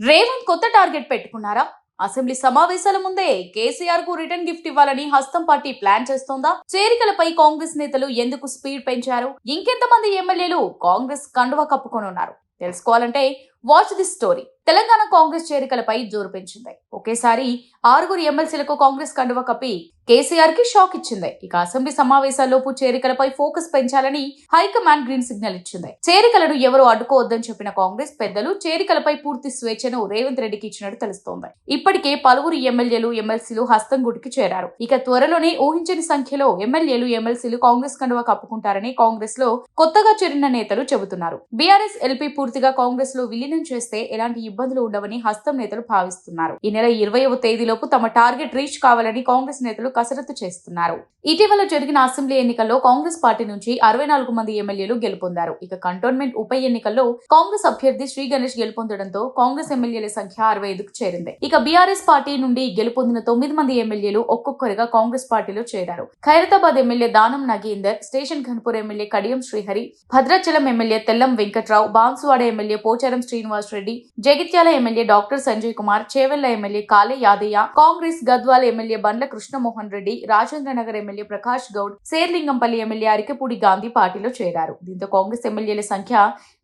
రేవంత్ కొత్త టార్గెట్ పెట్టుకున్నారా? అసెంబ్లీ సమావేశాల ముందే కేసీఆర్ కు రిటర్న్ గిఫ్ట్ ఇవ్వాలని హస్తం పార్టీ ప్లాన్ చేస్తోందా? చేరికలపై కాంగ్రెస్ నేతలు ఎందుకు స్పీడ్ పెంచారు? ఇంకెంతమంది ఎమ్మెల్యేలు కాంగ్రెస్ కండువా కప్పుకొనున్నారు? తెలుసుకోవాలంటే watch this story. Telangana Congress చేరికలపై జోరు పెంచింది. ఒకేసారి 6 ఎమ్మెల్సీలకు కాంగ్రెస్ కండువా కప్పి కేసీఆర్ కి షాక్ ఇచ్చింది. ఇక అసెంబ్లీ సమావేశాల్లోపు చేరికలపై ఫోకస్ పెంచాలని హైకమాండ్ గ్రీన్ సిగ్నల్ ఇచ్చింది. చేరికలను ఎవరు అడ్డుకోవద్దని చెప్పిన కాంగ్రెస్ పెద్దలు చేరికలపై పూర్తి స్వేచ్ఛను రేవంత్ రెడ్డికి ఇచ్చినట్టు తెలుస్తోంది. ఇప్పటికే పలువురు ఎమ్మెల్యేలు ఎమ్మెల్సీలు హస్తం గుడికి చేరారు. ఇక త్వరలోనే ఊహించని సంఖ్యలో ఎమ్మెల్యేలు ఎమ్మెల్సీలు కాంగ్రెస్ కండువా కప్పుకుంటారని కాంగ్రెస్ లో కొత్తగా చేరిన నేతలు చెబుతున్నారు. బీఆర్ఎస్ ఎల్పీ పూర్తిగా కాంగ్రెస్ లో విలీనం చేస్తే ఎలాంటి ఇబ్బందులు ఉండవని హస్తం నేతలు భావిస్తున్నారు. ఈ నెల 20వ తేదీలోపు తమ టార్గెట్ రీచ్ కావాలని కాంగ్రెస్ నేతలు కసరత్తు చేస్తున్నారు. ఇటీవల జరిగిన అసెంబ్లీ ఎన్నికల్లో కాంగ్రెస్ పార్టీ నుంచి 64 మంది ఎమ్మెల్యేలు గెలుపొందారు. ఇక కంటోన్మెంట్ ఉప ఎన్నికల్లో కాంగ్రెస్ అభ్యర్థి శ్రీ గణేష్ గెలుపొందడంతో కాంగ్రెస్ ఎమ్మెల్యేల సంఖ్య 65కు చేరింది. ఇక బీఆర్ఎస్ పార్టీ నుండి గెలుపొందిన 9 మంది ఎమ్మెల్యేలు ఒక్కొక్కరిగా కాంగ్రెస్ పార్టీలో చేరారు. Khairatabad MLA Danam Nagender, station Ghanpur MLA Kadiyam Srihari, Bhadrachalam MLA Tellam Venkatrao, Banswada MLA Pocharam Srinivas Reddy, Jagtial MLA doctor Sanjay Kumar, Chevella MLA Kale Yadaiah, Congress Gadwal MLA Bandla Krishnamohan Reddy, Rajendranagar MLA Prakash Goud, Serilingampally MLA Arikepudi Gandhi పార్టీలో చేరారు. దీంతో కాంగ్రెస్ ఎమ్మెల్యేల సంఖ్య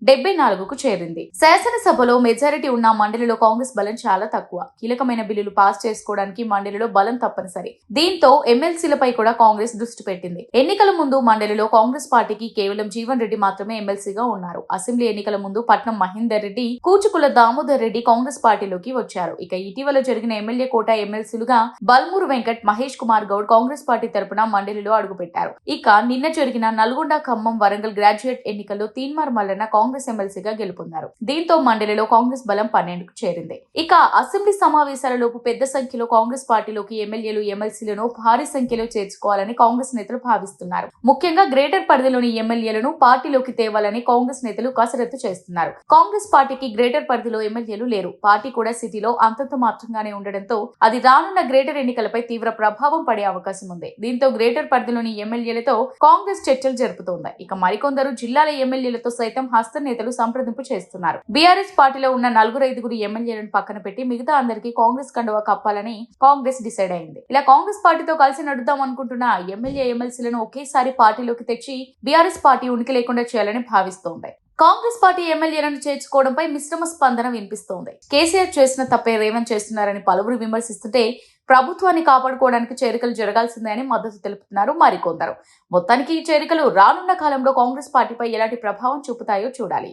74కు చేరింది. శాసనసభలో మెజారిటీ ఉన్న మండలిలో కాంగ్రెస్ బలం చాలా తక్కువ. కీలకమైన బిల్లులు పాస్ చేసుకోవడానికి మండలిలో బలం తప్పనిసరి. దీంతో ఎమ్మెల్సీలపై కూడా కాంగ్రెస్ దృష్టి పెట్టింది. ఎన్నికల ముందు మండలిలో కాంగ్రెస్ పార్టీకి కేవలం జీవన్ రెడ్డి మాత్రమే ఎమ్మెల్సీగా ఉన్నారు. అసెంబ్లీ ఎన్నికల ముందు పట్నం మహేందర్ రెడ్డి, కూచుకుల దామోదర్ రెడ్డి కాంగ్రెస్ పార్టీలోకి వచ్చారు. ఇక ఇటీవల జరిగిన ఎమ్మెల్యే కోట ఎమ్మెల్సీలుగా బల్మూరు వెంకట్, మహేష్ కుమార్ గౌడ్ కాంగ్రెస్ పార్టీ తరపున మండలిలో అడుగుపెట్టారు. ఇక నిన్న జరిగిన నల్గొండ, ఖమ్మం, వరంగల్ గ్రాడ్యుయేట్ ఎన్నికల్లో తీన్మార్ మల్లన్న కాంగ్రెస్ ఎమ్మెల్సీగా గెలుపొందారు. దీంతో మండలిలో కాంగ్రెస్ బలం 12కు చేరింది. ఇక అసెంబ్లీ సమావేశాలలోపు పెద్ద సంఖ్యలో కాంగ్రెస్ పార్టీలోకి ఎమ్మెల్యేలు ఎమ్మెల్సీలను భారీ సంఖ్యలో చేర్చుకోవాలని కాంగ్రెస్ నేతలు భావిస్తున్నారు. ముఖ్యంగా గ్రేటర్ పరిధిలోని ఎమ్మెల్యేలను పార్టీలోకి తేవాలని కాంగ్రెస్ నేతలు కసరత్తు చేస్తున్నారు. కాంగ్రెస్ పార్టీకి గ్రేటర్ పరిధిలో ఎమ్మెల్యేలు లేరు. పార్టీ కూడా సిటీలో అంతంత మాత్రంగానే ఉండడంతో అది రానున్న గ్రేటర్ ఎన్నికలపై తీవ్ర ప్రభావం పడే అవకాశం ఉంది. దీంతో గ్రేటర్ పరిధిలోని ఎమ్మెల్యేలతో కాంగ్రెస్ చర్చలు జరుపుతోంది. ఇక మరికొందరు జిల్లాల ఎమ్మెల్యేలతో సైతం హస్త నేతలు సంప్రదింపు చేస్తున్నారు. బీఆర్ఎస్ పార్టీలో ఉన్న 4-5 ఎమ్మెల్యేలను పక్కన పెట్టి మిగతా అందరికీ కాంగ్రెస్ కండువా కప్పాలని కాంగ్రెస్ డిసైడ్ అయింది. ఇలా కాంగ్రెస్ పార్టీతో కలిసి నడుద్దాం అనుకుంటున్న ఎమ్మెల్యే ఎమ్మెల్సీలను ఒకేసారి పార్టీలోకి తెచ్చి బీఆర్ఎస్ పార్టీ ఉనికి లేకుండా చేయాలని భావిస్తోంది. కాంగ్రెస్ పార్టీ ఎమ్మెల్యేలను చేర్చుకోవడంపై మిశ్రమ స్పందన వినిపిస్తోంది. కేసీఆర్ చేసిన తప్పే రేవంత్ చేస్తున్నారని పలువురు విమర్శిస్తుంటే ప్రభుత్వాన్ని కాపాడుకోవడానికి చేరికలు జరగాల్సిందే అని మద్దతు తెలుపుతున్నారు మరికొందరు. మొత్తానికి ఈ చేరికలు రానున్న కాలంలో కాంగ్రెస్ పార్టీపై ఎలాంటి ప్రభావం చూపుతాయో చూడాలి.